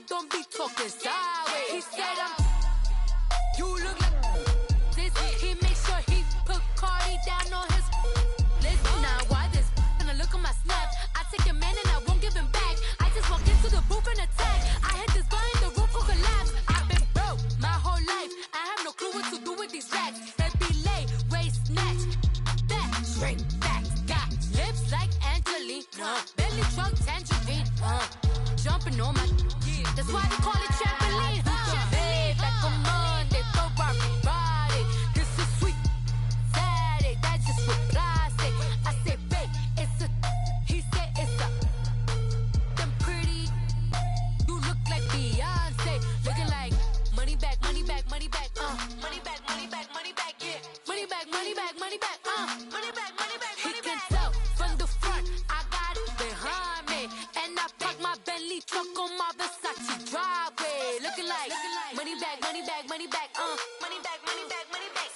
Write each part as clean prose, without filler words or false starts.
don't be talking sideways. He said, you look like this. He makes sure he put Cardi down on his list. Now why this? Gonna look on my snap. I take your man and I won't give him back. I just walk into the booth and attack. I hit this button, the roof will collapse. I've been broke my whole life. I have no clue what to do with these racks. That be late, waist snatch. That straight facts. Got lips like Angelina. Belly trunk tangerine. Jumping on my that's why they call it trampoline. Babe, like a Monday for everybody. This is sweet Saturday. That's just what plastic. I say, babe, it's a. He said it's a. Them pretty. You look like Beyonce. Looking like money back, money back, money back. Money back, money back, money back. Yeah. Money back, money back, money back. Money back, money back, money back. He can tell from the front. I got it behind me, and I park my Bentley truck on my Versace driveway. Looking like money back, money back, money back. Money back, money back, money back.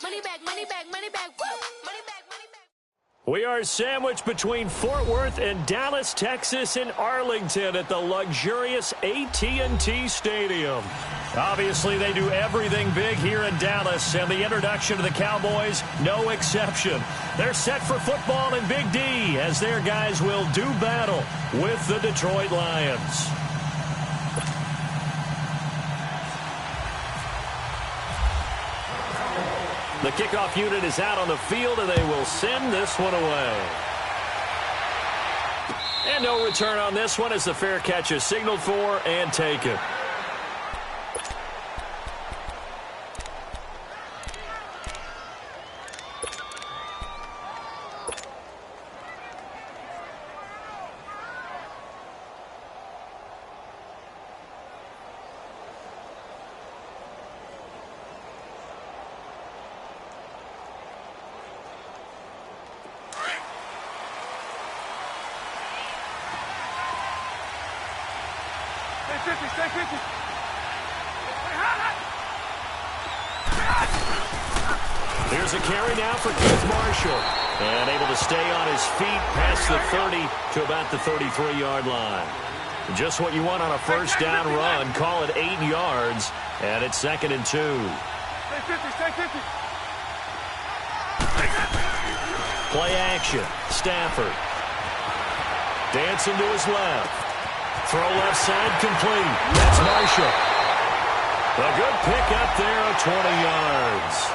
Money back, money back, money back. Woo! Money back, money back. We are sandwiched between Fort Worth and Dallas, Texas, and Arlington at the luxurious AT&T Stadium. Obviously, they do everything big here in Dallas, and the introduction to the Cowboys, no exception. They're set for football in Big D as their guys will do battle with the Detroit Lions. The kickoff unit is out on the field, and they will send this one away. And no return on this one as the fair catch is signaled for and taken. Here's a carry now for Keith Marshall. And able to stay on his feet past the 30 to about the 33-yard line. Just what you want on a first down run. Call it 8 yards. And it's 2nd and 2. Play action. Stafford. Dancing to his left. Throw left side complete. That's Marshall. A good pick up there of 20 yards.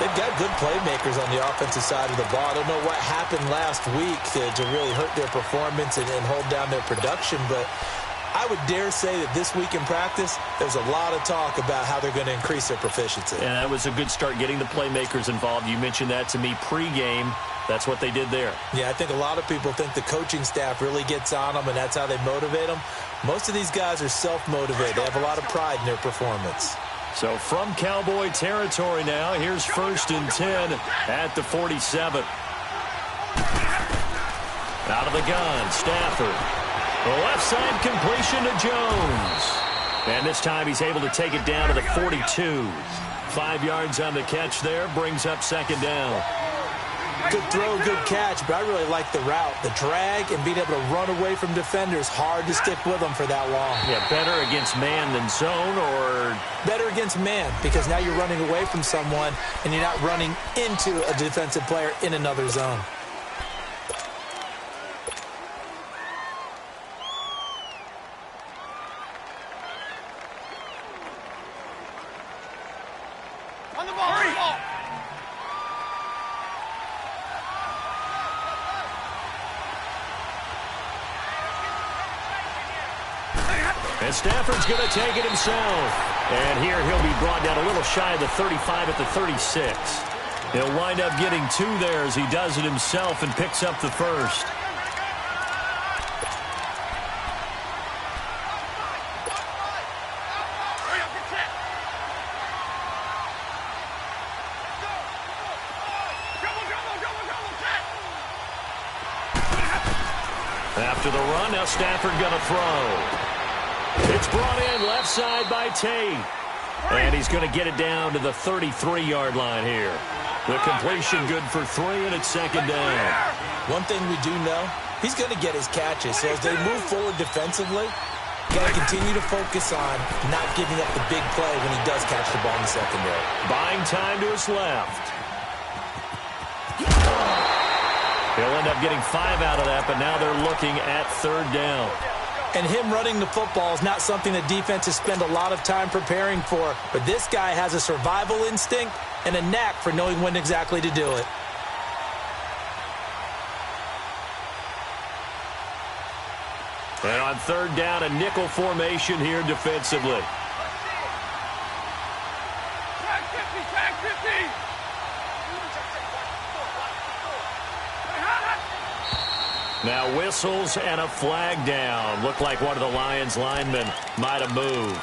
They've got good playmakers on the offensive side of the ball. I don't know what happened last week to really hurt their performance and hold down their production, but I would dare say that this week in practice, there's a lot of talk about how they're going to increase their proficiency. And that was a good start getting the playmakers involved. You mentioned that to me pregame. That's what they did there. Yeah, I think a lot of people think the coaching staff really gets on them, and that's how they motivate them. Most of these guys are self-motivated. They have a lot of pride in their performance. So from Cowboy territory now, here's 1st and 10 at the 47. Out of the gun, Stafford. The left side completion to Jones. And this time he's able to take it down to the 42. 5 yards on the catch there, brings up 2nd down. Good throw, good catch, but I really like the route. The drag and being able to run away from defenders, hard to stick with them for that long. Yeah, better against man than zone, or? Better against man, because now you're running away from someone and you're not running into a defensive player in another zone. On the ball, on the ball. And Stafford's going to take it himself. And here he'll be brought down a little shy of the 35 at the 36. He'll wind up getting 2 there as he does it himself and picks up the first. After the run, now Stafford going to throw. It's brought in left side by Tate. And he's going to get it down to the 33-yard line here. The completion good for 3, and it's 2nd down. One thing we do know, he's going to get his catches. So as they move forward defensively, You got to continue to focus on not giving up the big play when he does catch the ball in the secondary. Buying time to his left. He'll end up getting 5 out of that, but now they're looking at 3rd down. And him running the football is not something that defenses spend a lot of time preparing for. But this guy has a survival instinct and a knack for knowing when exactly to do it. And on 3rd down, a nickel formation here defensively. Tag 50, tag 50. Now whistles and a flag down. Looked like one of the Lions linemen might have moved.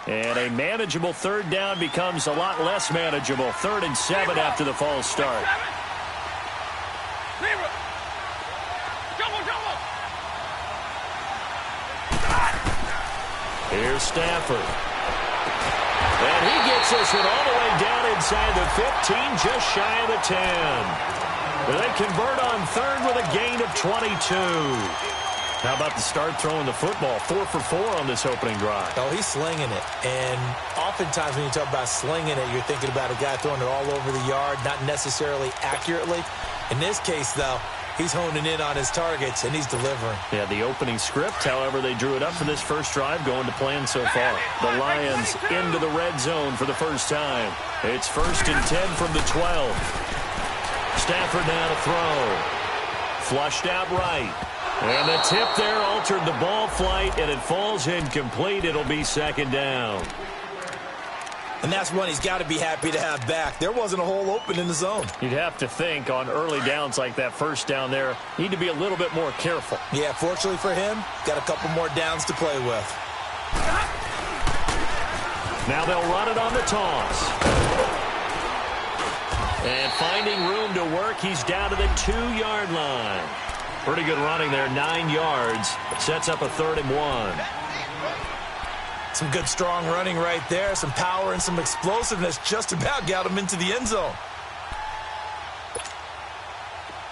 And a manageable 3rd down becomes a lot less manageable. 3rd and 7 after the false start. Here's Stafford. And he gets this one all the way down inside the 15, just shy of the 10. They convert on 3rd with a gain of 22. How about the start throwing the football? 4 for 4 on this opening drive. Oh, he's slinging it. And oftentimes when you talk about slinging it, you're thinking about a guy throwing it all over the yard, not necessarily accurately. In this case, though, he's honing in on his targets, and he's delivering. Yeah, the opening script, however, they drew it up for this first drive, going to plan so far. The Lions into the red zone for the first time. It's 1st and 10 from the 12. Stafford now to throw. Flushed out right. And the tip there altered the ball flight, and it falls incomplete. It'll be 2nd down. And that's one he's got to be happy to have back. There wasn't a hole open in the zone. You'd have to think on early downs like that, 1st down there, need to be a little bit more careful. Yeah, fortunately for him, got a couple more downs to play with. Now they'll run it on the toss. And finding room to work, he's down to the 2-yard line. Pretty good running there, 9 yards. Sets up a 3rd and 1. Some good strong running right there. Some power and some explosiveness just about got him into the end zone.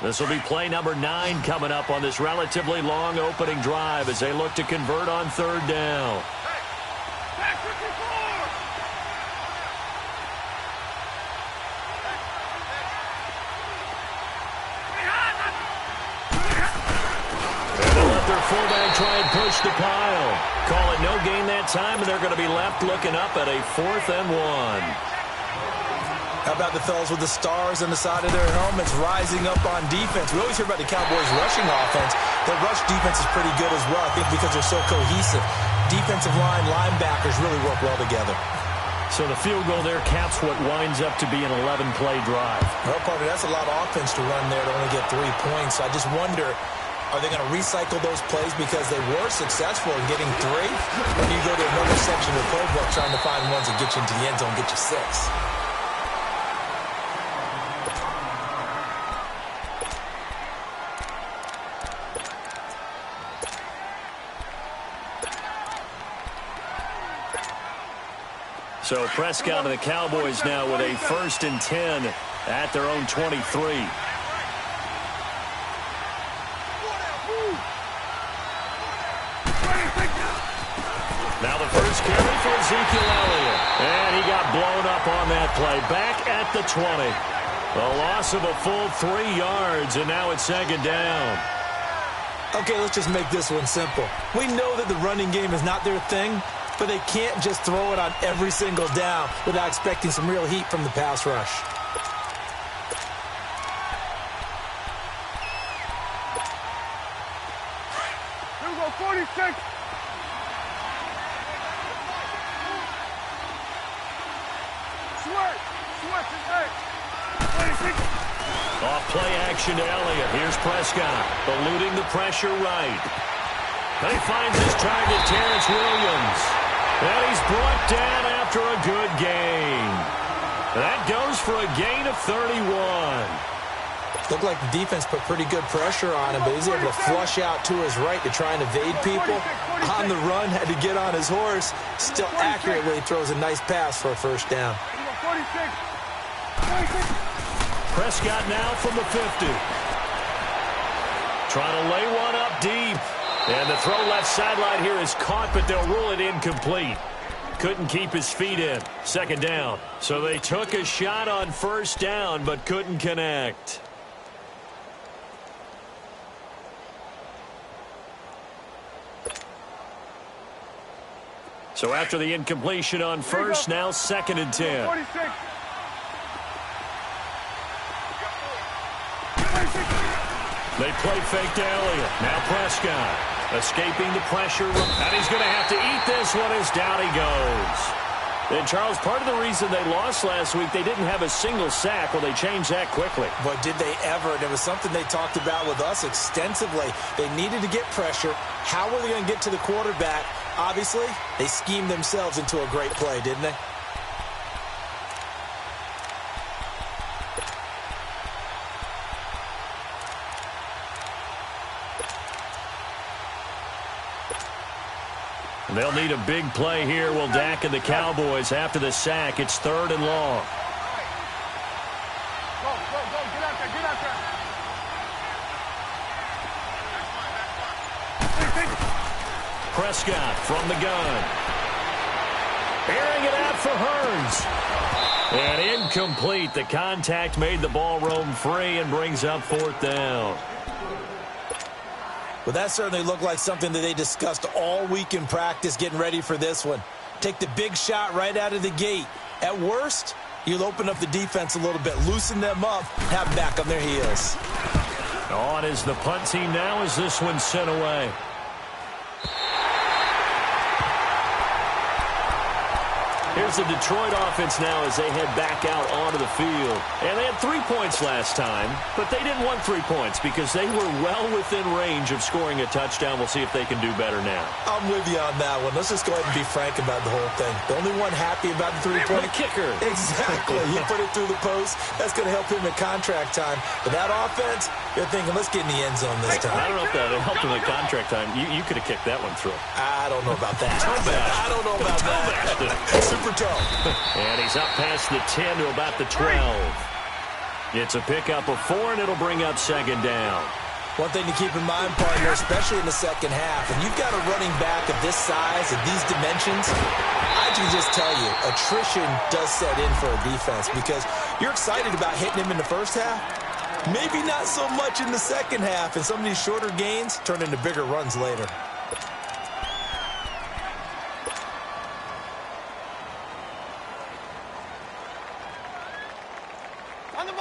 This will be play number 9 coming up on this relatively long opening drive as they look to convert on 3rd down. Fullback try and push the pile. Call it no gain that time, and they're going to be left looking up at a 4th and 1. How about the fellas with the stars on the side of their helmets rising up on defense? We always hear about the Cowboys' rushing offense. Their rush defense is pretty good as well, I think, because they're so cohesive. Defensive line, linebackers really work well together. So the field goal there caps what winds up to be an 11-play drive. Well, Parker, that's a lot of offense to run there to only get 3 points. I just wonder, are they going to recycle those plays because they were successful in getting 3? Or do you go to another section of the playbook trying to find ones that get you into the end zone and get you 6? So Prescott and the Cowboys now with a 1st and 10 at their own 23. Now the first carry for Ezekiel Elliott. And he got blown up on that play. Back at the 20. A loss of a full 3 yards, and now it's 2nd down. Okay, let's just make this one simple. We know that the running game is not their thing, but they can't just throw it on every single down without expecting some real heat from the pass rush. Here we go, 46. Sweat today. 26. Off play action to Elliott. Here's Prescott, eluding the pressure right. And he finds his target, Terrence Williams. And he's brought down after a good gain. That goes for a gain of 31. Looked like the defense put pretty good pressure on him, but he's able to flush out to his right to try and evade people. On the run, had to get on his horse. Still accurately throws a nice pass for a first down. 46. Prescott now from the 50. Trying to lay one up deep. And the throw left sideline here is caught, but they'll rule it incomplete. Couldn't keep his feet in. Second down. So they took a shot on first down, but couldn't connect. So after the incompletion on first, now 2nd and 10. 46. They play fake to Elliott. Now Prescott escaping the pressure. And he's going to have to eat this one as down he goes. And, Charles, part of the reason they lost last week, they didn't have a single sack. Well, they changed that quickly. But did they ever? And it was something they talked about with us extensively. They needed to get pressure. How were they going to get to the quarterback? Obviously, they schemed themselves into a great play, didn't they? They'll need a big play here. Will Dak and the Cowboys after the sack. It's 3rd and long. Go, get out there, Prescott from the gun. Airing it out for Hurns. And incomplete. The contact made the ball roam free and brings up 4th down. Well, that certainly looked like something that they discussed all week in practice getting ready for this one. Take the big shot right out of the gate. At worst, you'll open up the defense a little bit, loosen them up, have them back on their heels. On is the punt team now as this one's sent away. Here's the Detroit offense now as they head back out onto the field. And they had 3 points last time, but they didn't want 3 points because they were well within range of scoring a touchdown. We'll see if they can do better now. I'm with you on that one. Let's just go ahead and be frank about the whole thing. The only one happy about the 3-point kicker. Exactly. You put it through the post. That's going to help him in contract time. But that offense, you're thinking, let's get in the end zone this time. I don't know if that helped him in contract time. You could have kicked that one through. I don't know about that. I don't know about that. Super toe. And he's up past the 10 to about the 12. It's a pickup of 4, and it'll bring up 2nd down. One thing to keep in mind, partner, especially in the second half, when you've got a running back of this size, of these dimensions, I can just tell you, attrition does set in for a defense because you're excited about hitting him in the first half. Maybe not so much in the second half, and some of these shorter gains turn into bigger runs later.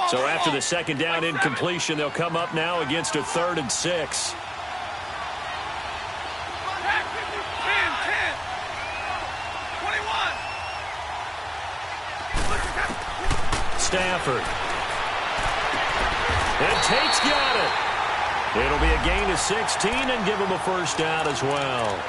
So after the 2nd down incompletion, they'll come up now against a 3rd and 6. 10. Stafford. And Tate's got it. It'll be a gain of 16 and give him a first down as well.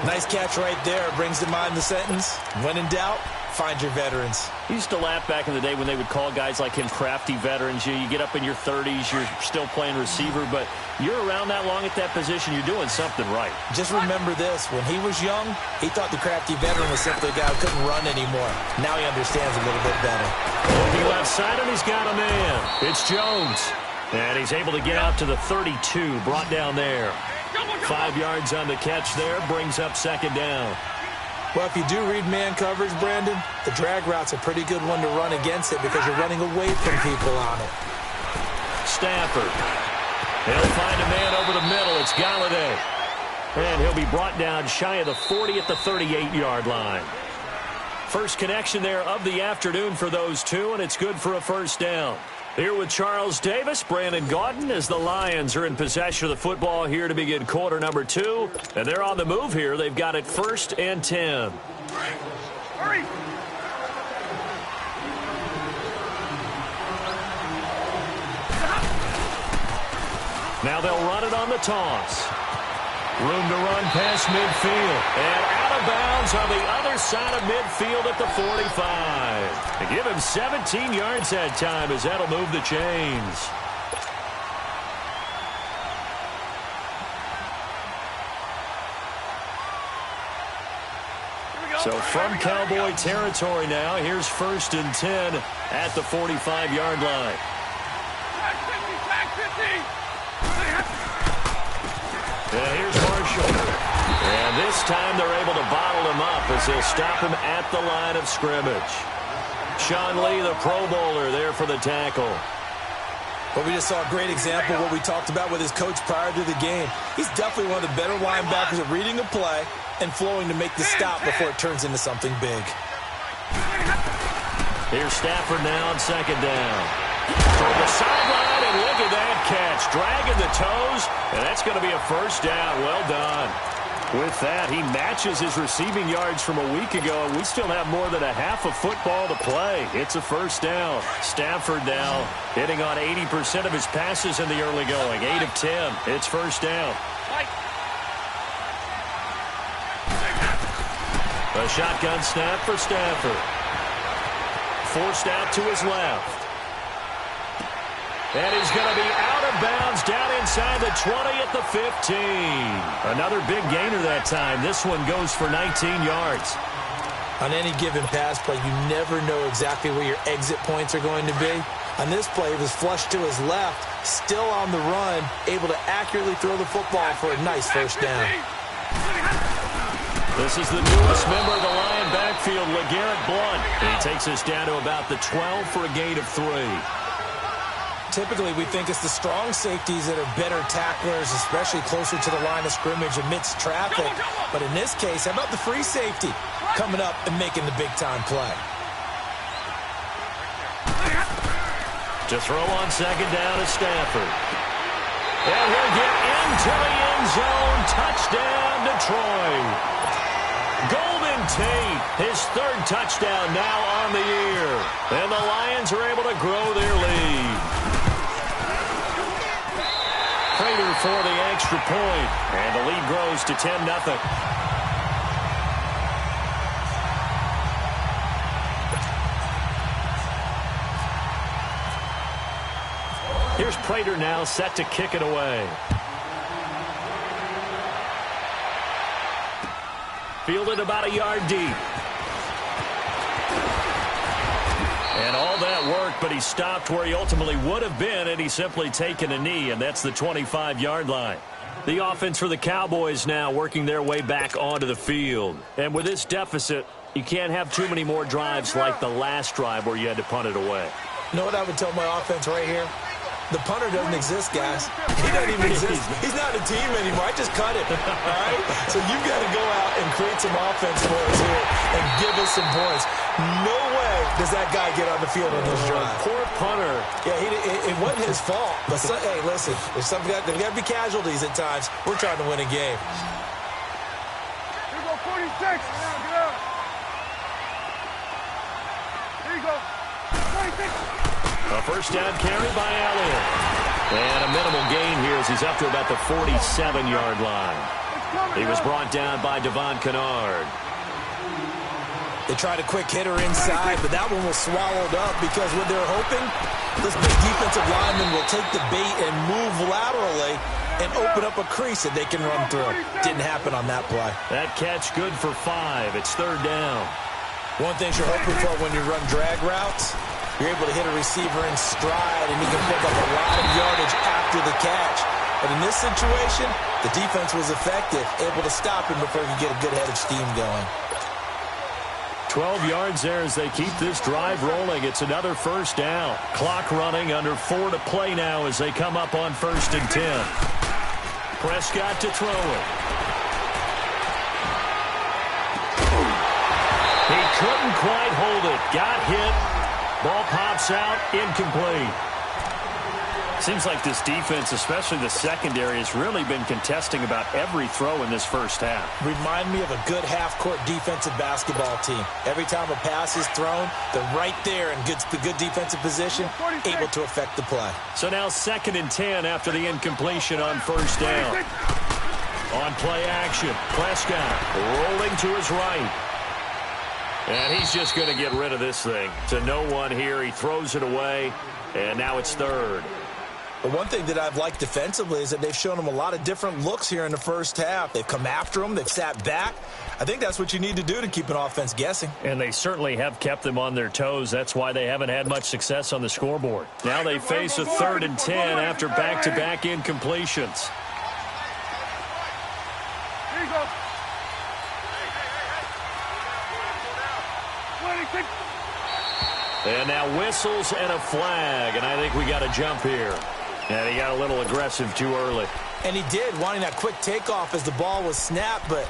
Nice catch right there. Brings to mind the sentence, when in doubt, find your veterans. He used to laugh back in the day when they would call guys like him crafty veterans. You get up in your 30s, you're still playing receiver, but you're around that long at that position, you're doing something right. Just remember this, when he was young, he thought the crafty veteran was simply a guy who couldn't run anymore. Now he understands a little bit better. Looking left side, and he's got a man. It's Jones. And he's able to get out to the 32, brought down there. 5 yards on the catch there, brings up 2nd down. Well, if you do read man coverage, Brandon, the drag route's a pretty good one to run against it because you're running away from people on it. Stafford. He'll find a man over the middle. It's Galladay. And he'll be brought down shy of the 40 at the 38-yard line. First connection there of the afternoon for those two, and it's good for a first down. Here with Charles Davis, Brandon Gaudin, as the Lions are in possession of the football here to begin quarter number 2. And they're on the move here. They've got it 1st and 10. Hurry! Now they'll run it on the toss. Room to run past midfield. And out of bounds on the other side of midfield at the 45. They give him 17 yards that time as that'll move the chains. So from Cowboy territory now, here's 1st and 10 at the 45-yard line. And here's Marshall. And this time they're able to bottle him up as they'll stop him at the line of scrimmage. Sean Lee, the Pro Bowler, there for the tackle. Well, we just saw a great example of what we talked about with his coach prior to the game. He's definitely one of the better linebackers at reading a play and flowing to make the stop before it turns into something big. Here's Stafford now on 2nd down. Toward the sideline, and look at that catch. Dragging the toes, and that's going to be a 1st down. Well done. With that, he matches his receiving yards from a week ago, and we still have more than a half of football to play. It's a 1st down. Stafford now hitting on 80% of his passes in the early going. 8 of 10. It's 1st down. A shotgun snap for Stafford. Forced out to his left. And he's going to be out of bounds down inside the 20 at the 15. Another big gainer that time. This one goes for 19 yards. On any given pass play, you never know exactly where your exit points are going to be. On this play, he was flushed to his left, still on the run, able to accurately throw the football for a nice 1st down. This is the newest member of the Lion backfield, LeGarrette Blount. And he takes us down to about the 12 for a gain of 3. Typically, we think it's the strong safeties that are better tacklers, especially closer to the line of scrimmage amidst traffic. But in this case, how about the free safety coming up and making the big-time play? To throw on 2nd down is Stafford. And he'll get into the end zone. Touchdown, Detroit. Golden Tate, his 3rd touchdown now on the year. And the Lions are able to grow their lead. Prater for the extra point, and the lead grows to 10-0. Here's Prater now set to kick it away. Fielded about a yard deep. And all that work, but he stopped where he ultimately would have been, and he's simply taken a knee, and that's the 25-yard line. The offense for the Cowboys now working their way back onto the field. And with this deficit, you can't have too many more drives like the last drive where you had to punt it away. You know what I would tell my offense right here? The punter doesn't exist, guys. He doesn't even exist. He's not a team anymore. I just cut it, all right? So you've got to go out and create some offense for us here and give us some points. No way does that guy get on the field on this drive. Poor punter. Yeah, it wasn't his fault. But, hey, listen, there's got to be casualties at times. We're trying to win a game. Here you go, 46. Get out. Here you go. 46. A 1st down carry by Elliott. And a minimal gain here as he's up to about the 47-yard line. He was brought down by Devon Kennard. They tried a quick hitter inside, but that one was swallowed up because what they're hoping, this big defensive lineman will take the bait and move laterally and open up a crease that they can run through. Didn't happen on that play. That catch good for 5. It's 3rd down. One thing you're hoping for when you run drag routes, you're able to hit a receiver in stride, and he can pick up a lot of yardage after the catch. But in this situation, the defense was effective, able to stop him before he could get a good head of steam going. 12 yards there as they keep this drive rolling. It's another 1st down. Clock running, under 4 to play now as they come up on 1st and 10. Prescott to throw it. He couldn't quite hold it. Got hit. Ball pops out, incomplete. Seems like this defense, especially the secondary, has really been contesting about every throw in this 1st half. Remind me of a good half-court defensive basketball team. Every time a pass is thrown, they're right there in good defensive position, able to affect the play. So now 2nd and 10 after the incompletion on 1st down. On play action, Prescott rolling to his right. And he's just going to get rid of this thing. To no one here. He throws it away, and now it's third. The one thing that I've liked defensively is that they've shown him a lot of different looks here in the first half. They've come after him. They've sat back. I think that's what you need to do to keep an offense guessing. And they certainly have kept them on their toes. That's why they haven't had much success on the scoreboard. Now they face a 3rd and 10 after back-to-back incompletions. Here you go. And now whistles and a flag, and I think we got a jump here. And he got a little aggressive too early. And he did, wanting that quick takeoff as the ball was snapped, but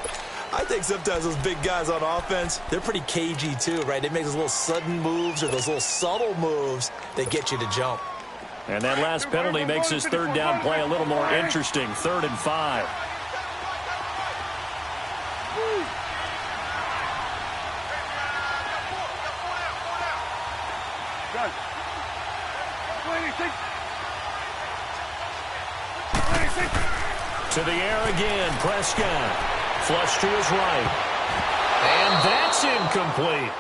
I think sometimes those big guys on offense, they're pretty cagey too, right? They make those little sudden moves or those little subtle moves that get you to jump. And that last penalty makes his 3rd down play a little more interesting. 3rd and 5. To the air again, Prescott. Flush to his right. And that's incomplete.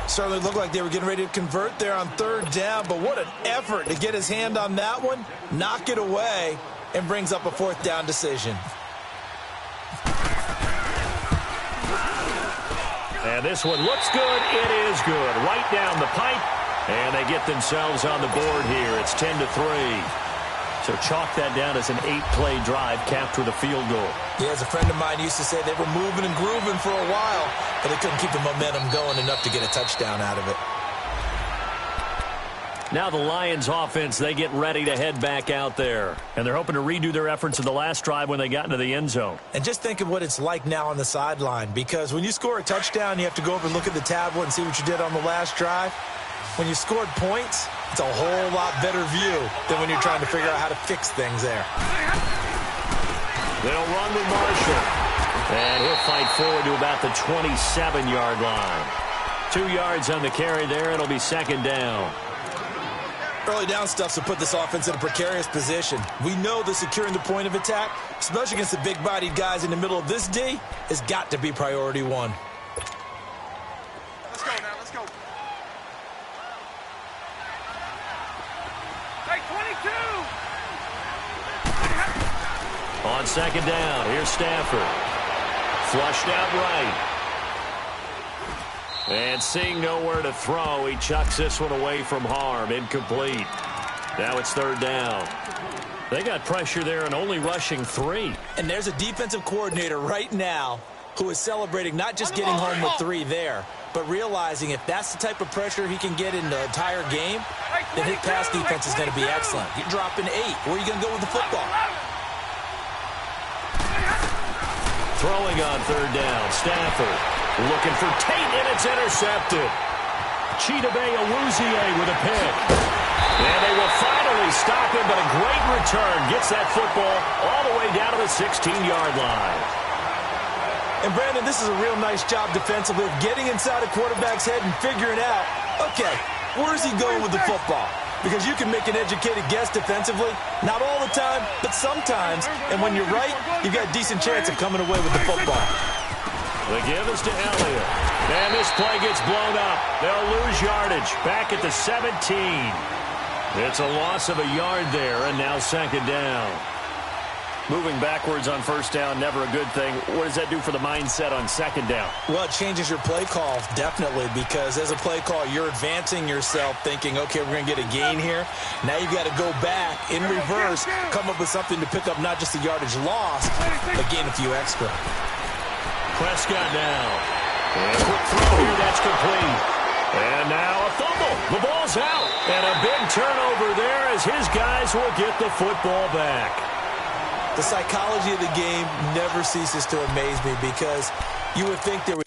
Certainly looked like they were getting ready to convert there on 3rd down, but what an effort to get his hand on that one, knock it away, and brings up a 4th down decision. And this one looks good. It is good. Right down the pipe, and they get themselves on the board here. It's 10-3. So chalk that down as an 8-play drive capped with a field goal. Yeah, as a friend of mine used to say, they were moving and grooving for a while, but they couldn't keep the momentum going enough to get a touchdown out of it. Now the Lions offense, they get ready to head back out there. And they're hoping to redo their efforts in the last drive when they got into the end zone. And just think of what it's like now on the sideline, because when you score a touchdown, you have to go over and look at the tablet and see what you did on the last drive. When you scored points, it's a whole lot better view than when you're trying to figure out how to fix things there. They'll run with Marshall. And he'll fight forward to about the 27-yard line. 2 yards on the carry there. It'll be 2nd down. Early down stuff to put this offense in a precarious position. We know that securing the point of attack, especially against the big-bodied guys in the middle of this D, has got to be priority 1. Let's go now, let's go. Hey, 22! On 2nd down, here's Stafford. Flushed out right. And seeing nowhere to throw, he chucks this one away from harm. Incomplete. Now it's 3rd down. They got pressure there and only rushing 3. And there's a defensive coordinator right now who is celebrating not just getting home with 3 there, but realizing if that's the type of pressure he can get in the entire game, then his pass defense is going to be excellent. You're dropping 8. Where are you going to go with the football? Throwing on 3rd down, Stafford looking for Tate, and it's intercepted. Chidobe Awuzie with a pick. And they will finally stop him, but a great return gets that football all the way down to the 16-yard line. And, Brandon, this is a real nice job defensively of getting inside a quarterback's head and figuring out, okay, where's he going with the football? Because you can make an educated guess defensively. Not all the time, but sometimes. And when you're right, you've got a decent chance of coming away with the football. The give is to Elliott. And this play gets blown up. They'll lose yardage. Back at the 17. It's a loss of a yard there, and now 2nd down. Moving backwards on 1st down, never a good thing. What does that do for the mindset on 2nd down? Well, it changes your play call, definitely, because as a play call, you're advancing yourself thinking, okay, we're going to get a gain here. Now you've got to go back in reverse, come up with something to pick up not just the yardage lost, but gain a few extra. Prescott down. And a quick throw here, that's complete. And now a fumble. The ball's out. And a big turnover there as his guys will get the football back. The psychology of the game never ceases to amaze me because you would think there would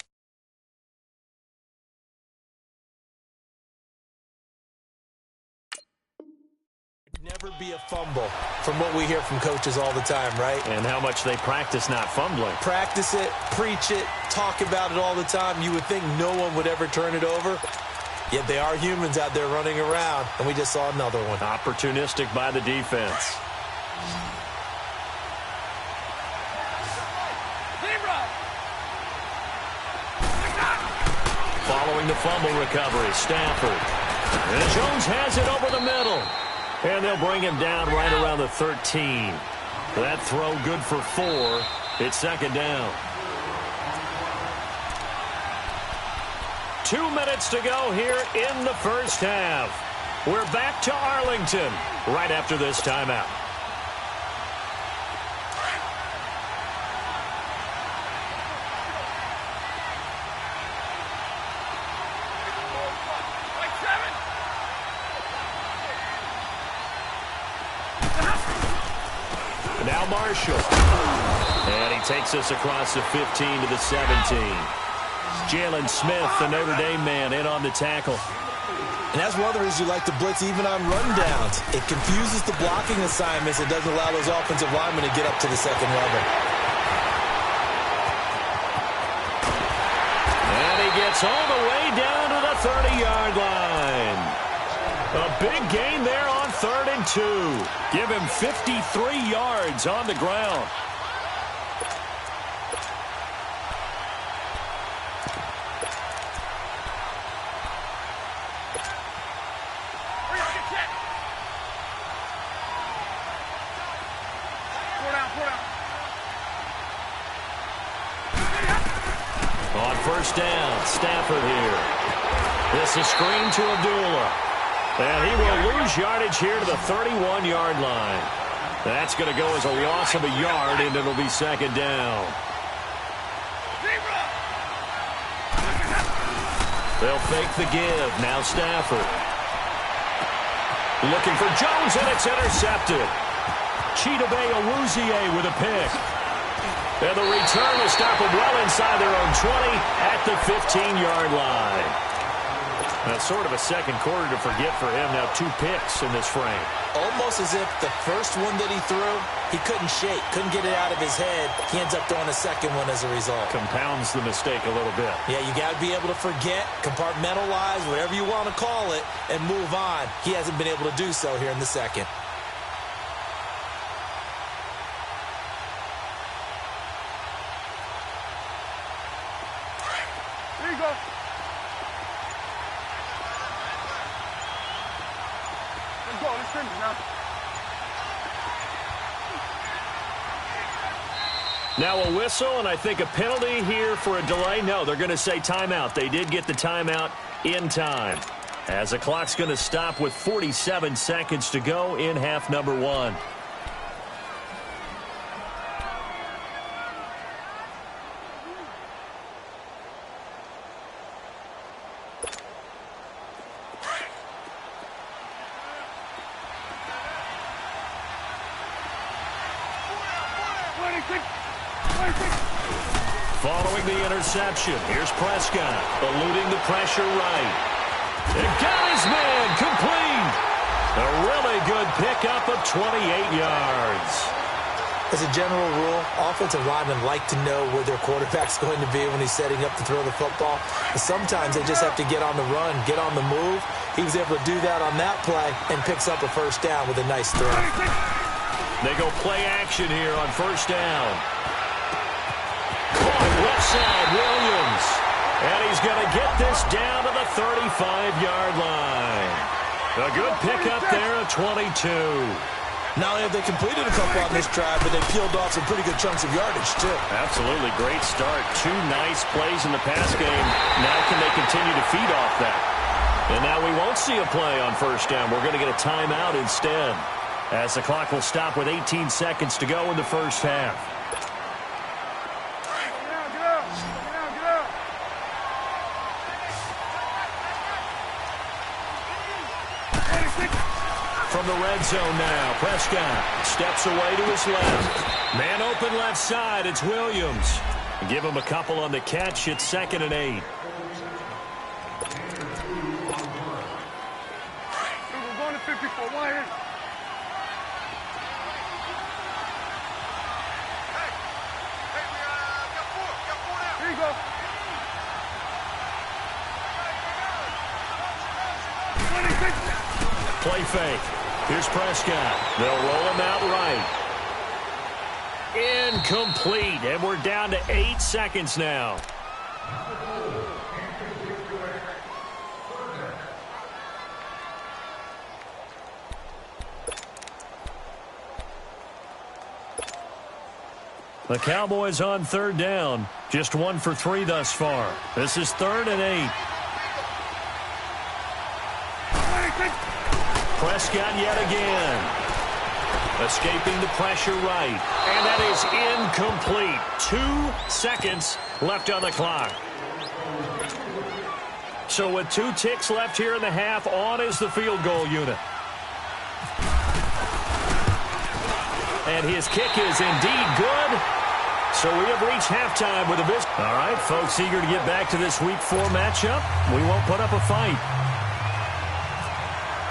never be a fumble from what we hear from coaches all the time, right? And how much they practice not fumbling. Practice it, preach it, talk about it all the time. You would think no one would ever turn it over. Yet they are humans out there running around, and we just saw another one. Opportunistic by the defense. following the fumble recovery. Stafford. And Jones has it over the middle. And they'll bring him down right around the 13. That throw good for 4. It's second down. 2 minutes to go here in the first half. We're back to Arlington right after this timeout. Now Marshall. And he takes us across the 15 to the 17. Jalen Smith, the Notre Dame man, in on the tackle. And that's one of the reasons you like to blitz even on rundowns. It confuses the blocking assignments. It doesn't allow those offensive linemen to get up to the second level. And he gets all the way down to the 30-yard line. A big gain there on 3rd and 2. Give him 53 yards on the ground. On first down, Stafford here. This is screen to Abdullah. And he will lose yardage here to the 31-yard line. That's going to go as a loss of a yard, and it'll be second down. They'll fake the give. Now Stafford. Looking for Jones, and it's intercepted. Chidobe Awuzie with a pick. And the return will stop them well inside their own 20 at the 15-yard line. That's sort of a second quarter to forget for him. Now 2 picks in this frame. Almost as if the first one that he threw, he couldn't shake, couldn't get it out of his head. He ends up throwing a second one as a result. Compounds the mistake a little bit. Yeah, you got to be able to forget, compartmentalize, whatever you want to call it, and move on. He hasn't been able to do so here in the second. Here you go. Let's go. Let's finish now. Now a whistle, and I think a penalty here for a delay. No, they're going to say timeout. They did get the timeout in time. As the clock's going to stop with 47 seconds to go in half number 1. Following the interception, here's Prescott, eluding the pressure right. And got his man complete. A really good pickup of 28 yards. As a general rule, offensive linemen like to know where their quarterback's going to be when he's setting up to throw the football. But sometimes they just have to get on the run, get on the move. He was able to do that on that play and picks up a first down with a nice throw. They go play action here on first down. Caught left side, Williams. And he's going to get this down to the 35-yard line. A good pickup there at 22. Not only have they completed a couple on this drive, but they peeled off some pretty good chunks of yardage, too. Absolutely. Great start. 2 nice plays in the pass game. Now can they continue to feed off that? And now we won't see a play on first down. We're going to get a timeout instead, as the clock will stop with 18 seconds to go in the first half. From the red zone now, Prescott steps away to his left. Man open left side, it's Williams. Give him a couple on the catch, it's 2nd and 8. We're going to 54. One here. Here you go. Play fake. Here's Prescott. They'll roll him out right. Incomplete. And we're down to 8 seconds now. The Cowboys on third down. Just 1 for 3 thus far. This is 3rd and 8. Prescott yet again. Escaping the pressure right. And that is incomplete. 2 seconds left on the clock. So with 2 ticks left here in the half, on is the field goal unit. And his kick is indeed good. So we have reached halftime with a visit. All right, folks, eager to get back to this Week 4 matchup. We won't put up a fight.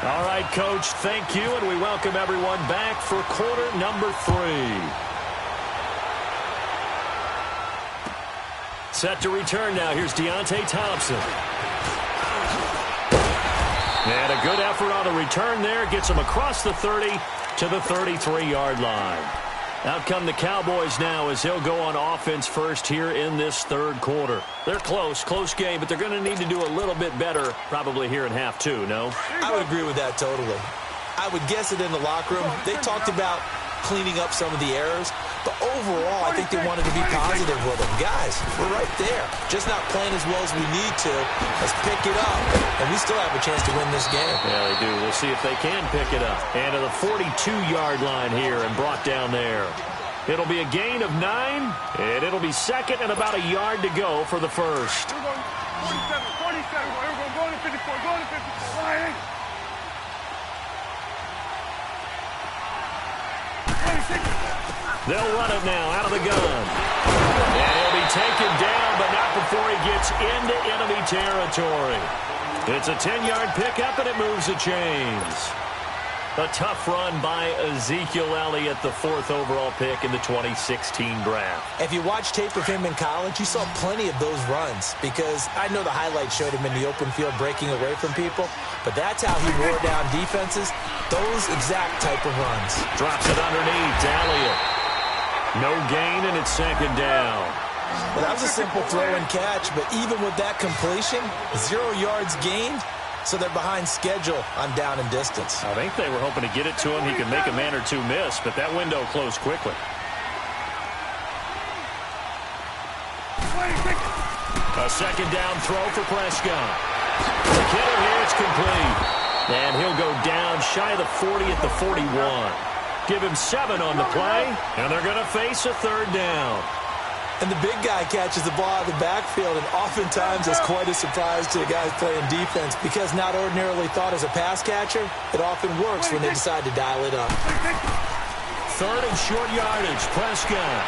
All right, Coach, thank you, and we welcome everyone back for quarter number 3. Set to return now. Here's Deontay Thompson. And a good effort on the return there. Gets him across the 30 to the 33-yard line. Out come the Cowboys now as they'll go on offense first here in this 3rd quarter. They're close game, but they're going to need to do a little bit better probably here in half 2, no? I would agree with that totally. I would guess it in the locker room. They talked about cleaning up some of the errors, but overall, I think they wanted to be positive with them. Guys, we're right there. Just not playing as well as we need to. Let's pick it up, and we still have a chance to win this game. Yeah, they do. We'll see if they can pick it up. And to the 42-yard line here and brought down there. It'll be a gain of 9, and it'll be 2nd and about a yard to go for the first. 47, 47. We're going to 54. Going to 54. They'll run it now out of the gun. And he'll be taken down, but not before he gets into enemy territory. It's a 10-yard pickup, and it moves the chains. A tough run by Ezekiel Elliott, the 4th overall pick in the 2016 draft. If you watch tape of him in college, you saw plenty of those runs because I know the highlights showed him in the open field breaking away from people, but that's how he wore down defenses, those exact type of runs. Drops it underneath, Elliott. No gain, and it's 2nd down. Well, that was a simple throw and catch, but even with that completion, 0 yards gained, so they're behind schedule on down and distance. I think they were hoping to get it to him. He could make a man or 2 miss, but that window closed quickly. A 2nd down throw for Prescott. Kittle here, it's complete. And he'll go down shy of the 40 at the 41. Give him 7 on the play, and they're going to face a 3rd down. And the big guy catches the ball out of the backfield, and oftentimes that's quite a surprise to the guys playing defense because not ordinarily thought as a pass catcher, it often works when they decide to dial it up. 3rd and short yardage, Prescott.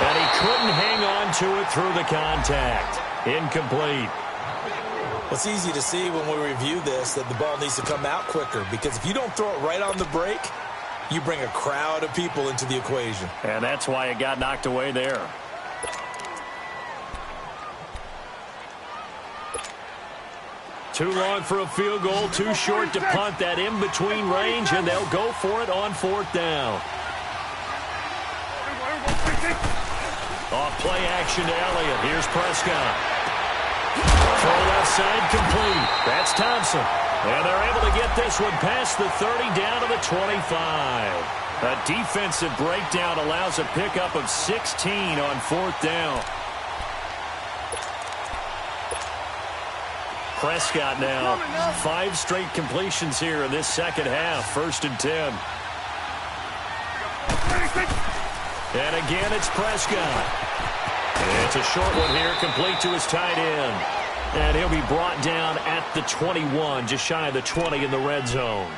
And he couldn't hang on to it through the contact. Incomplete. It's easy to see when we review this that the ball needs to come out quicker because if you don't throw it right on the break, you bring a crowd of people into the equation. And that's why it got knocked away there. Too long for a field goal, too short to punt that in-between range, and they'll go for it on 4th down. Off play action to Elliott. Here's Prescott. Throw left side complete. That's Thompson. And they're able to get this one past the 30 down to the 25. A defensive breakdown allows a pickup of 16 on 4th down. Prescott now, 5 straight completions here in this 2nd half. 1st and 10. And again, it's Prescott. It's a short one here, complete to his tight end. And he'll be brought down at the 21, just shy of the 20 in the red zone.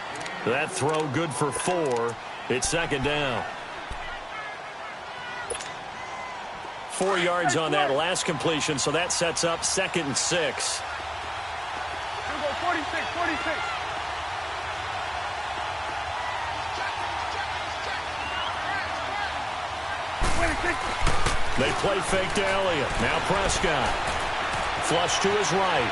That throw good for 4. It's 2nd down. 4 yards on that last completion, so that sets up 2nd and 6. 46, 46. They play fake to Elliott. Now Prescott. Flush to his right.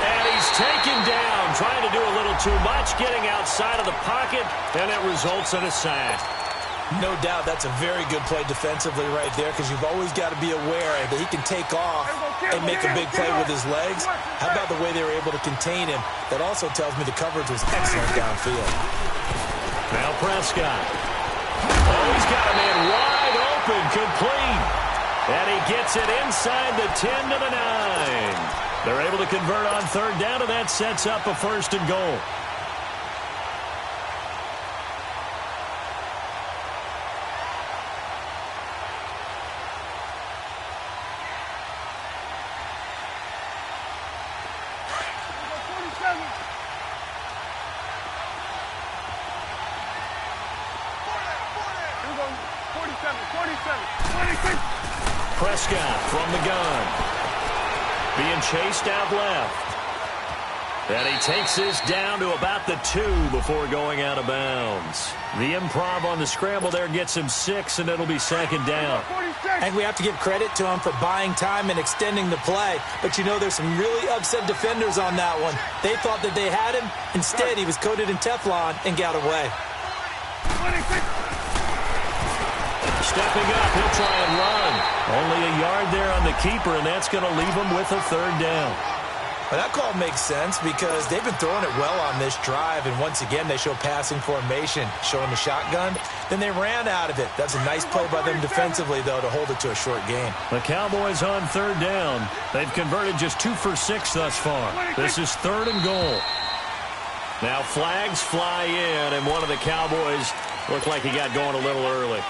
And he's taken down, trying to do a little too much, getting outside of the pocket, and it results in a sack. No doubt that's a very good play defensively right there because you've always got to be aware that he can take off and make a big play with his legs. How about the way they were able to contain him? That also tells me the coverage was excellent downfield. Now Prescott. Oh, he's got a man wide open, complete. And he gets it inside the 10 to the 9. They're able to convert on third down, and that sets up a first and goal. Prescott from the gun. Being chased out left. And he takes this down to about the 2 before going out of bounds. The improv on the scramble there gets him 6, and it'll be second down. I think we have to give credit to him for buying time and extending the play. But, you know, there's some really upset defenders on that one. They thought that they had him. Instead, he was coated in Teflon and got away. Stepping up, he'll try and run. Only a yard there on the keeper, and that's going to leave him with a third down. Well, that call makes sense because they've been throwing it well on this drive, and once again, they show passing formation, showing the shotgun. Then they ran out of it. That's a nice play by them defensively, though, to hold it to a short game. The Cowboys on third down. They've converted just 2 for 6 thus far. This is third and goal. Now flags fly in, and one of the Cowboys looked like he got going a little early.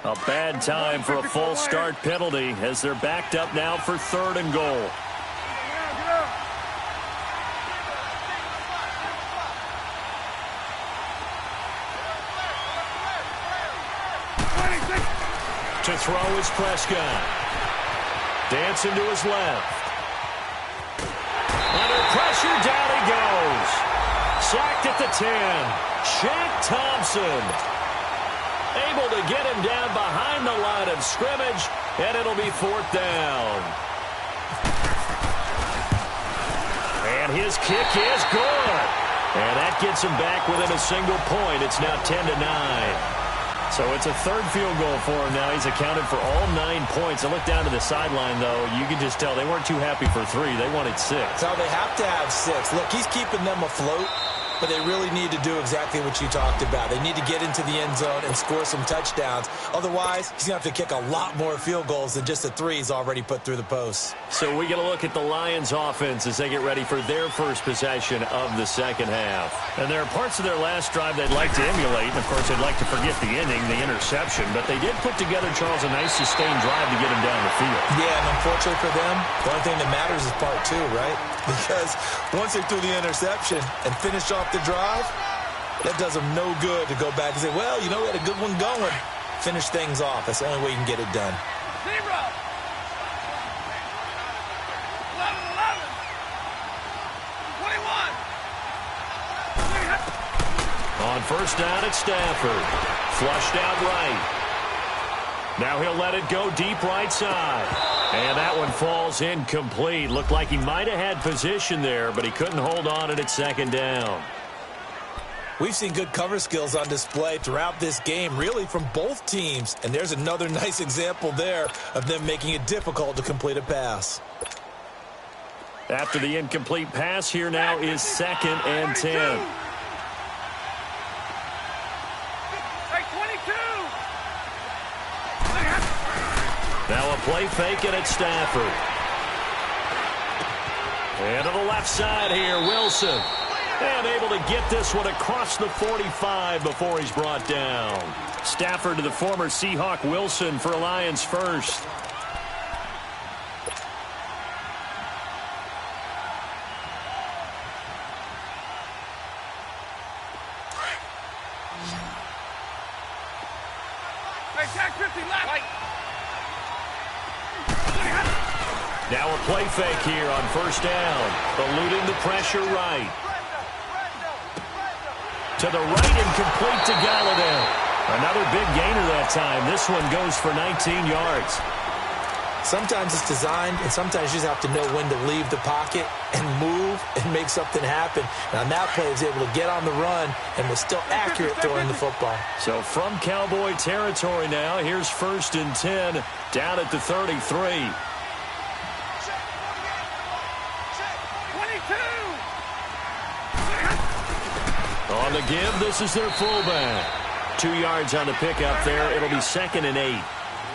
A bad time for a false start penalty as they're backed up now for third and goal. To throw is Prescott. Dancing to his left. Under pressure, down he goes. Sacked at the 10. Shaq Thompson able to get him down behind the line of scrimmage, and it'll be fourth down. And his kick is good. And that gets him back within a single point. It's now 10 to 9. So it's a third field goal for him now. He's accounted for all 9 points. I look down to the sideline, though. You can just tell they weren't too happy for 3. They wanted 6. So they have to have 6. Look, he's keeping them afloat. But they really need to do exactly what you talked about. They need to get into the end zone and score some touchdowns. Otherwise, he's going to have to kick a lot more field goals than just the 3 he's already put through the posts. So we get a look at the Lions offense as they get ready for their first possession of the second half. And there are parts of their last drive they'd like to emulate. And, of course, they'd like to forget the ending, the interception. But they did put together, Charles, a nice sustained drive to get him down the field. Yeah, and unfortunately for them, the only thing that matters is part 2, right? Because once they threw the interception and finished off the drive, that does them no good to go back and say, well, you know, we had a good one going. Finish things off. That's the only way you can get it done. 0. 11, 21. On first down, it's Stafford. Flushed out right. Now he'll let it go deep right side. And that one falls incomplete. Looked like he might have had position there, but he couldn't hold on and it's second down. We've seen good cover skills on display throughout this game, really from both teams. And there's another nice example there of them making it difficult to complete a pass. After the incomplete pass, here now is 2nd and 10. Now a play fake and it's Stafford. And to the left side here, Wilson. And able to get this one across the 45 before he's brought down. Stafford to the former Seahawk Wilson for Lions first. Now a play fake here on first down. Eluding the pressure right. To the right and complete to Galladay. Another big gainer that time. This one goes for 19 yards. Sometimes it's designed, and sometimes you just have to know when to leave the pocket and move and make something happen. And on that play, he was able to get on the run and was still accurate throwing the football. So from Cowboy territory now, here's 1st and 10 down at the 33. 22. On the give, this is their fullback. 2 yards on the pickup there. It'll be 2nd and 8.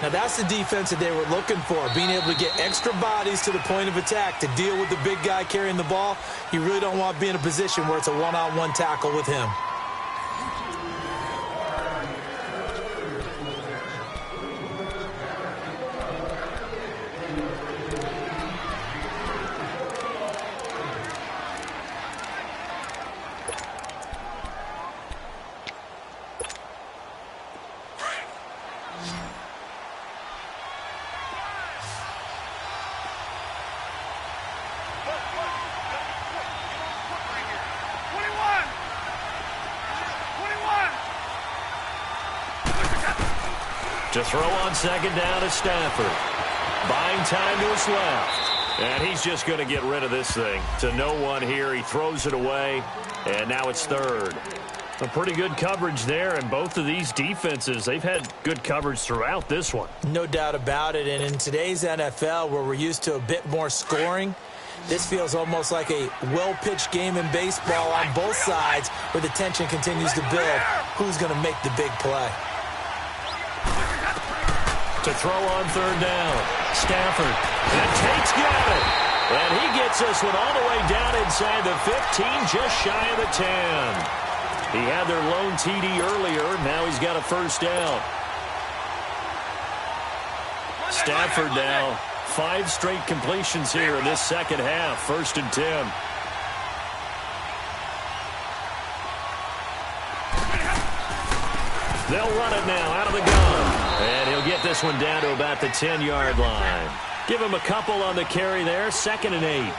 Now, that's the defense that they were looking for, being able to get extra bodies to the point of attack to deal with the big guy carrying the ball. You really don't want to be in a position where it's a one-on-one tackle with him. To throw on 2nd down is Stafford. Buying time to his left. And he's just going to get rid of this thing. To no one here. He throws it away. And now it's 3rd. A pretty good coverage there. And both of these defenses, they've had good coverage throughout this one. No doubt about it. And in today's NFL, where we're used to a bit more scoring, this feels almost like a well-pitched game in baseball on both sides where the tension continues to build. Who's going to make the big play? To throw on 3rd down. Stafford. And Tate's got it. And he gets this one all the way down inside the 15, just shy of the 10. He had their lone TD earlier. Now he's got a 1st down. Stafford now 5 straight completions here in this 2nd half. 1st and 10. They'll run it now out of the gun. And he'll get this one down to about the 10-yard line. Give him a couple on the carry there. 2nd and 8.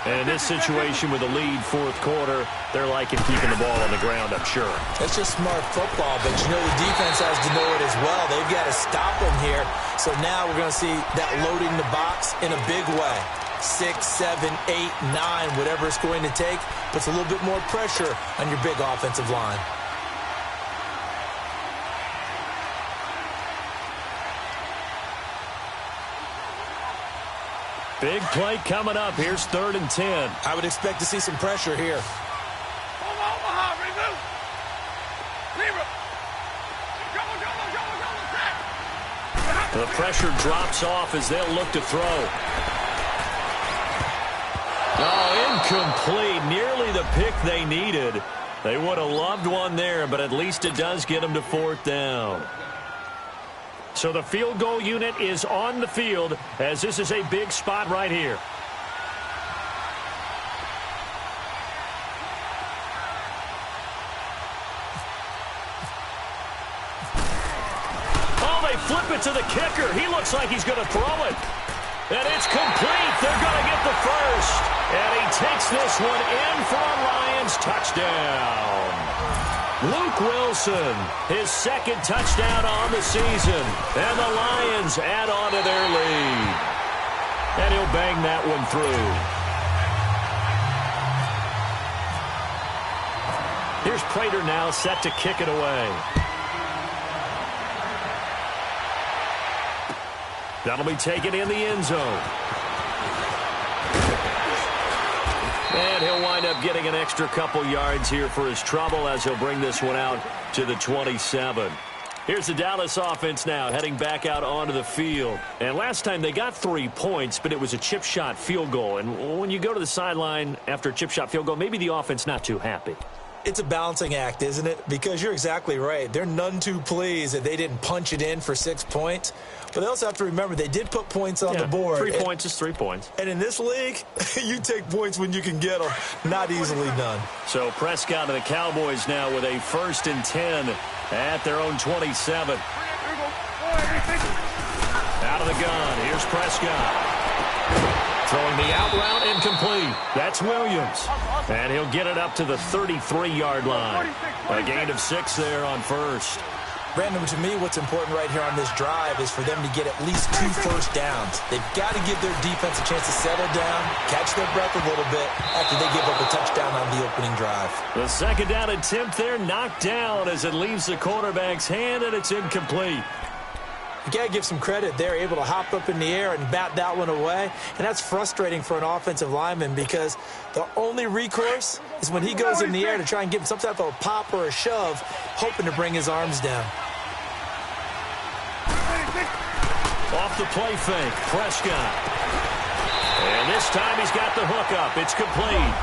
And in this situation with a lead 4th quarter, they're liking keeping the ball on the ground, I'm sure. That's just smart football, but you know the defense has to know it as well. They've got to stop him here. So now we're going to see that loading the box in a big way. 6, 7, 8, 9, whatever it's going to take, puts a little bit more pressure on your big offensive line. Big play coming up. Here's 3rd and 10. I would expect to see some pressure here. The pressure drops off as they'll look to throw. Oh, incomplete. Nearly the pick they needed. They would have loved one there, but at least it does get them to 4th down. So the field goal unit is on the field as this is a big spot right here. Oh, they flip it to the kicker. He looks like he's going to throw it. And it's complete. They're going to get the 1st. And he takes this one in for a Lions touchdown. Luke Wilson, his 2nd touchdown on the season. And the Lions add on to their lead. And he'll bang that one through. Here's Prater now set to kick it away. That'll be taken in the end zone. And he'll wind up getting an extra couple yards here for his trouble as he'll bring this one out to the 27. Here's the Dallas offense now heading back out onto the field. And last time they got 3 points, but it was a chip shot field goal. And when you go to the sideline after a chip shot field goal, maybe the offense not too happy. It's a balancing act, isn't it? Because you're exactly right. They're none too pleased that they didn't punch it in for 6 points. But they also have to remember they did put points on the board. 3 points is 3 points. And in this league, you take points when you can get them. Not easily done. So Prescott and the Cowboys now with a 1st and 10 at their own 27. Out of the gun. Here's Prescott. Throwing the out route incomplete. That's Williams. And he'll get it up to the 33-yard line. A gain of 6 there on 1st. Brandon, to me, what's important right here on this drive is for them to get at least 2 first downs. They've got to give their defense a chance to settle down, catch their breath a little bit after they give up a touchdown on the opening drive. The second down attempt there knocked down as it leaves the quarterback's hand, and it's incomplete. You got to give some credit. They're able to hop up in the air and bat that one away, and that's frustrating for an offensive lineman because the only recourse is when he goes in the air to try and get some type of a pop or a shove, hoping to bring his arms down. Off the play fake, Prescott. And this time he's got the hook up. It's complete.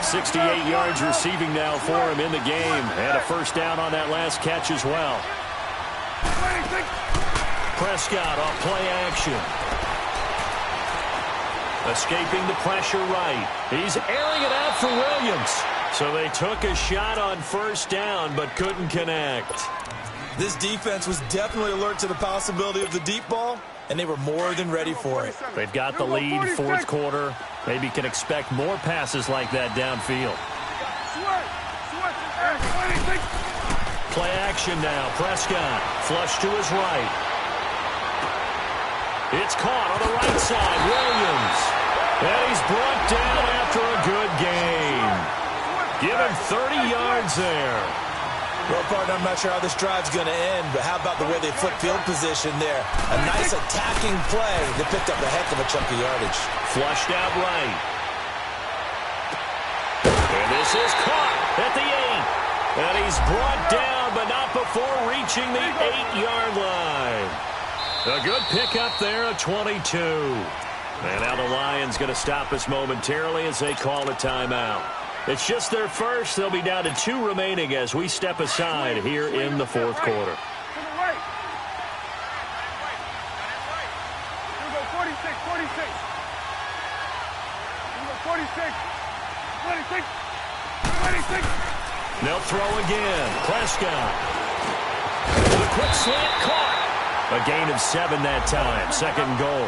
68 yards receiving now for him in the game. And a first down on that last catch as well. Prescott off play action. Escaping the pressure right. He's airing it out for Williams. So they took a shot on first down but couldn't connect. This defense was definitely alert to the possibility of the deep ball, and they were more than ready for it. They've got the lead, fourth quarter. Maybe can expect more passes like that downfield. Play action now. Prescott flush to his right. It's caught on the right side. Williams. And he's brought down after a good game. Give him 30 yards there. Well, partner, I'm not sure how this drive's going to end, but how about the way they flip field position there? A nice attacking play that picked up a heck of a chunk of yardage. Flushed out right. And this is caught at the 8. And he's brought down, but not before reaching the 8-yard line. A good pickup there at 22. And now the Lions going to stop us momentarily as they call a timeout. It's just their first. They'll be down to 2 remaining as we step aside here in the fourth quarter. They'll throw again. Prescott. The quick slant caught. A gain of 7 that time. Second and goal.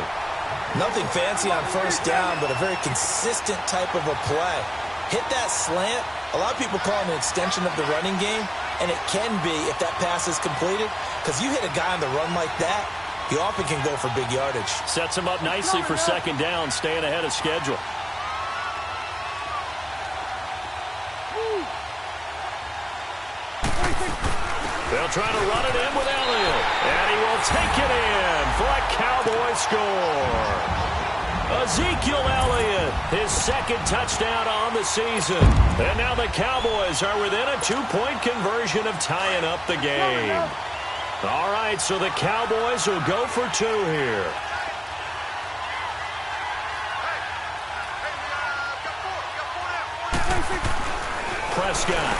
Nothing fancy on first down, but a very consistent type of a play. Hit that slant. A lot of people call it an extension of the running game, and it can be if that pass is completed, because you hit a guy on the run like that, you often can go for big yardage. Sets him up nicely for second down, staying ahead of schedule. They'll try to run it in with Elliott, and he will take it in for a Cowboy score. Ezekiel Elliott, his second touchdown on the season. And now the Cowboys are within a 2-point conversion of tying up the game. All right, so the Cowboys will go for 2 here. Prescott.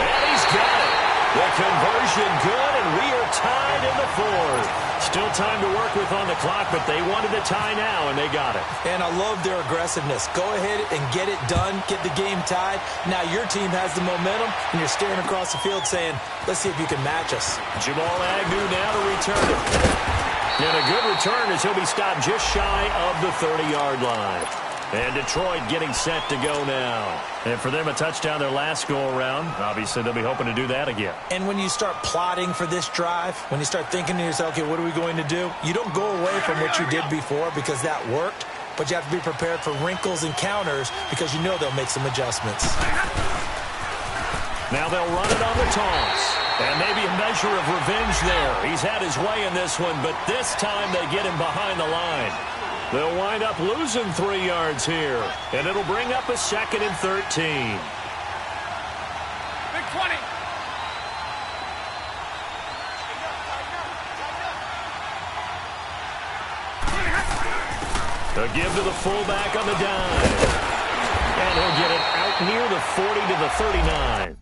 And he's got it. The conversion good, and we are tied in the fourth. Still time to work with on the clock, but they wanted a tie now, and they got it. And I love their aggressiveness. Go ahead and get it done, get the game tied. Now your team has the momentum, and you're staring across the field saying, let's see if you can match us. Jamal Agnew now to return it. And a good return as he'll be stopped just shy of the 30-yard line. And Detroit getting set to go now. And for them, a touchdown their last go-around. Obviously, they'll be hoping to do that again. And when you start plotting for this drive, when you start thinking to yourself, okay, what are we going to do? You don't go away from what you did before because that worked, but you have to be prepared for wrinkles and counters because you know they'll make some adjustments. Now they'll run it on the toss. And maybe a measure of revenge there. He's had his way in this one, but this time they get him behind the line. They'll wind up losing 3 yards here, and it'll bring up a 2nd and 13. Big 20. A give to the fullback on the dime. And he'll get it out near the 40 to the 39.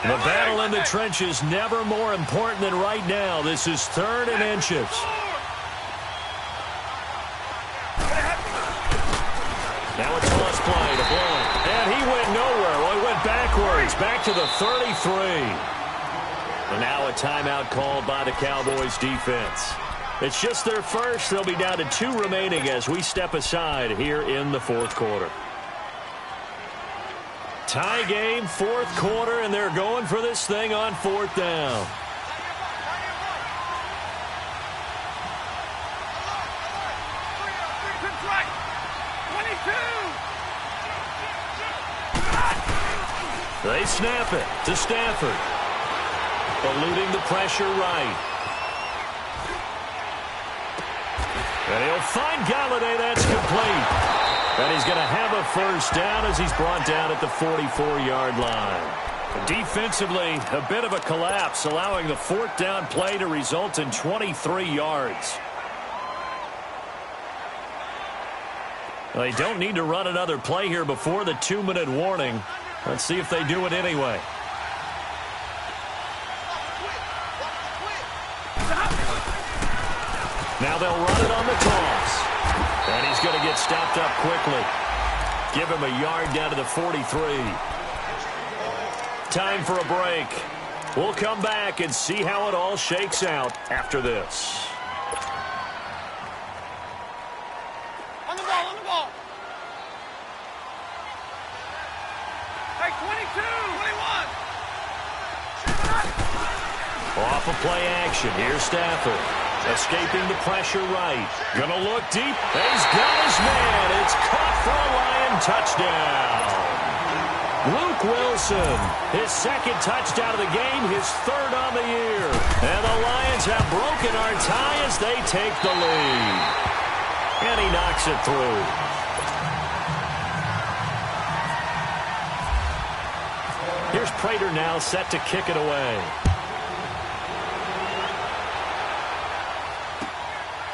The battle in the trenches never more important than right now. This is 3rd and inches. Now a toss play to Blount. And he went nowhere. Well, he went backwards, back to the 33. And now a timeout called by the Cowboys defense. It's just their first. They'll be down to 2 remaining as we step aside here in the 4th quarter. Tie game, 4th quarter, and they're going for this thing on 4th down. They snap it to Stafford. Eluding the pressure right. And he'll find Galladay. That's complete. And he's going to have a first down as he's brought down at the 44-yard line. Defensively, a bit of a collapse, allowing the 4th down play to result in 23 yards. They don't need to run another play here before the 2-minute warning. Let's see if they do it anyway. Now they'll run it on the toss. And he's going to get stopped up quickly. Give him a yard down to the 43. Time for a break. We'll come back and see how it all shakes out after this. On the ball, on the ball. Hey, 22, 21. Off of play action. Here's Stafford. Escaping the pressure right. Gonna look deep. He's got his man. It's caught for a Lion touchdown. Luke Wilson, his 2nd touchdown of the game, his 3rd on the year. And the Lions have broken our tie as they take the lead. And he knocks it through. Here's Prater now set to kick it away.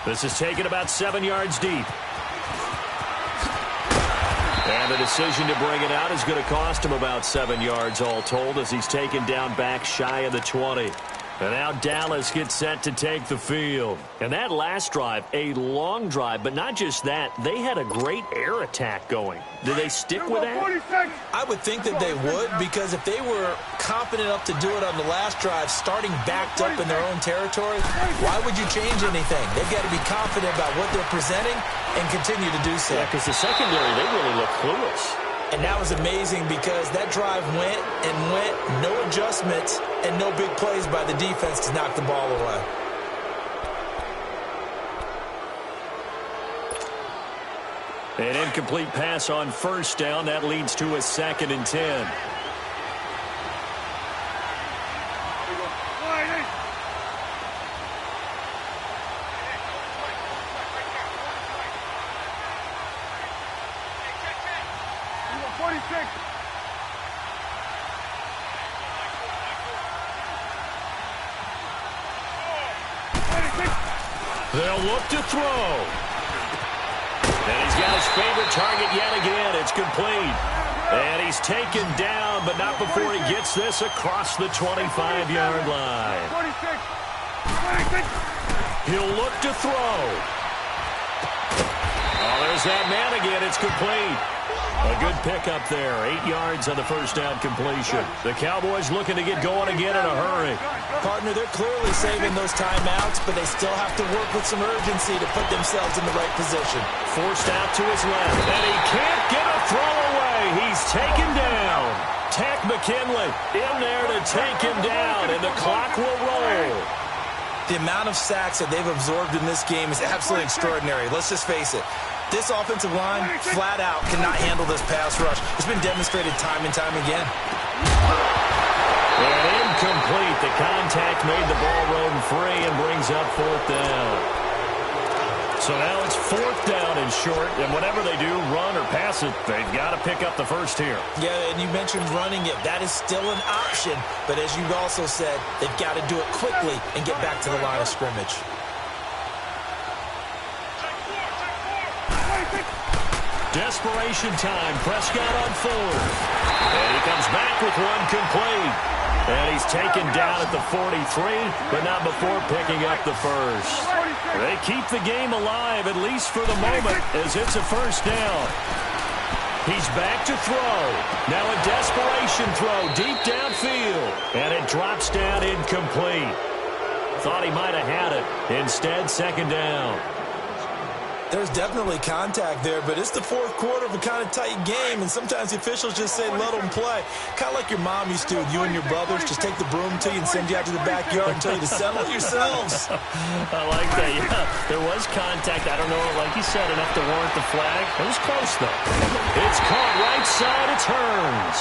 This is taken about 7 yards deep. And the decision to bring it out is going to cost him about 7 yards all told as he's taken down back shy of the 20. And now Dallas gets set to take the field. And that last drive, a long drive, but not just that, they had a great air attack going. Do they stick with that? I would think that they would, because if they were confident enough to do it on the last drive, starting backed up in their own territory, why would you change anything? They've got to be confident about what they're presenting and continue to do so. Yeah, because the secondary, they really look clueless. And that was amazing because that drive went and went, no adjustments, and no big plays by the defense to knock the ball away. An incomplete pass on 1st down. That leads to a 2nd and 10. They'll look to throw. And he's got his favorite target yet again. It's complete. And he's taken down, but not before he gets this across the 25-yard line. He'll look to throw. Oh, there's that man again. It's complete. A good pickup there. 8 yards on the 1st down completion. The Cowboys looking to get going again in a hurry. Partner, they're clearly saving those timeouts, but they still have to work with some urgency to put themselves in the right position. Forced out to his left, and he can't get a throw away. He's taken down. Tack McKinley in there to take him down, and the clock will roll. The amount of sacks that they've absorbed in this game is absolutely extraordinary. Let's just face it. This offensive line, flat out, cannot handle this pass rush. It's been demonstrated time and time again. And incomplete. The contact made the ball roam free and brings up 4th down. So now it's 4th down and short, and whatever they do, run or pass it, they've got to pick up the first here. Yeah, and you mentioned running it. That is still an option, but as you've also said, they've got to do it quickly and get back to the line of scrimmage. Desperation time. Prescott on 4th. And he comes back with one complete. And he's taken down at the 43, but not before picking up the first. They keep the game alive, at least for the moment, as it's a first down. He's back to throw. Now a desperation throw deep downfield. And it drops down incomplete. Thought he might have had it. Instead, second down. There's definitely contact there, but it's the fourth quarter of a kind of tight game, and sometimes the officials just say, let them play. Kind of like your mom used to with you and your brothers. Just take the broom to you and send you out to the backyard and tell you to settle it yourselves. I like that, yeah. There was contact. I don't know, like you said, enough to warrant the flag. It was close, though. It's caught right side. It turns.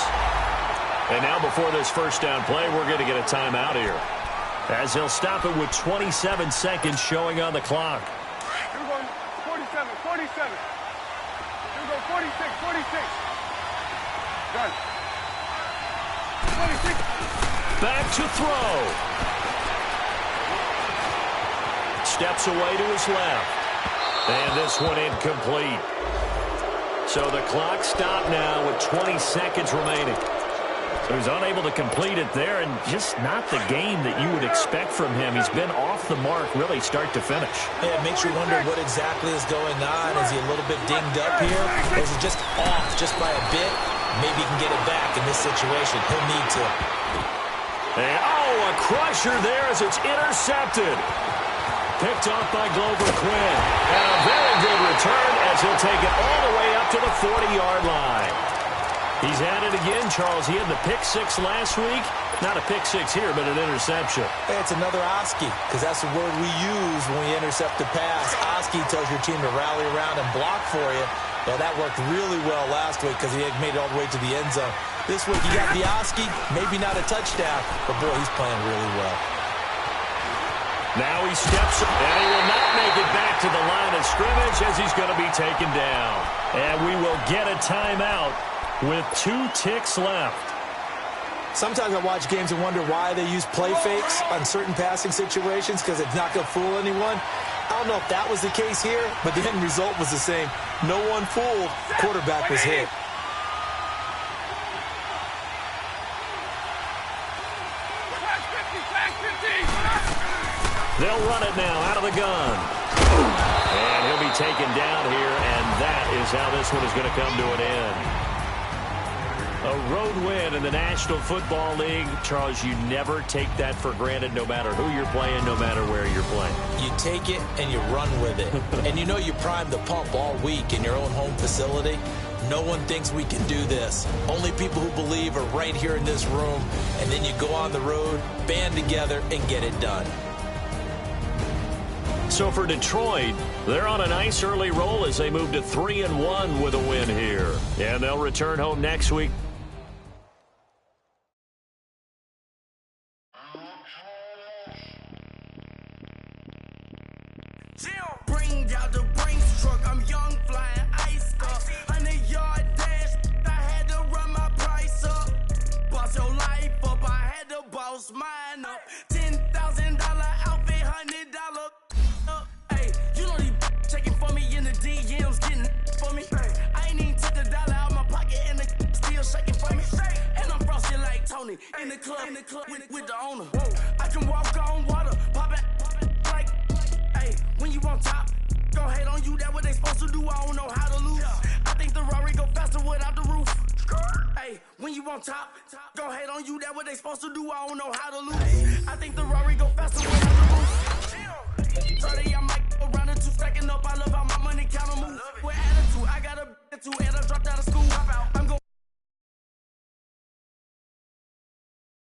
And now before this first down play, we're going to get a timeout here, as he'll stop it with 27 seconds showing on the clock. 47. Here we go, 46. Done. 26. Back to throw. Steps away to his left. And this one incomplete. So the clock stopped now with 20 seconds remaining. So he's unable to complete it there, and just not the game that you would expect from him. He's been off the mark really start to finish. Yeah, it makes you wonder what exactly is going on. Is he a little bit dinged up here? Or is he just off just by a bit? Maybe he can get it back in this situation. He'll need to. And, a crusher there as it's intercepted. Picked off by Glover Quinn. And a very good return as he'll take it all the way up to the 40-yard line. He's at it again, Charles. He had the pick six last week. Not a pick six here, but an interception. Hey, it's another Oski, because that's the word we use when we intercept the pass. Oski tells your team to rally around and block for you. Well, that worked really well last week because he had made it all the way to the end zone. This week, you got the Oski, maybe not a touchdown, but boy, he's playing really well. Now he steps up, and he will not make it back to the line of scrimmage as he's going to be taken down. And we will get a timeout with 2 ticks left. Sometimes I watch games and wonder why they use play fakes on certain passing situations, because it's not going to fool anyone. I don't know if that was the case here, but the end result was the same. No one fooled. The quarterback was hit. They'll run it now out of the gun. And he'll be taken down here, and that is how this one is going to come to an end. A road win in the National Football League. Charles, you never take that for granted, no matter who you're playing, no matter where you're playing. You take it and you run with it. And you know you primed the pump all week in your own home facility. No one thinks we can do this. Only people who believe are right here in this room. And then you go on the road, band together, and get it done. So for Detroit, they're on a nice early roll as they move to 3-1 with a win here. And they'll return home next week. Bring out the Brinks truck, I'm young, flying ice up. 100-yard dash, I had to run my price up. Boss your life up, I had to boss mine up. $10,000 outfit, $100 up. Hey, you know these checking for me in the DMs, getting for me. I ain't even took the dollar out my pocket and the still shaking for me. And I'm frosted like Tony in the club with the owner. I can walk on water, pop it like, hey, when you on top. Gon' hate on you, that what they supposed to do, I don't know how to lose. I think the Rari go faster without the roof. Hey, when you on top, gon' hate on you, that what they supposed to do, I don't know how to lose. I think the Rari go faster without the roof. 30, I might go round the 2 stacking up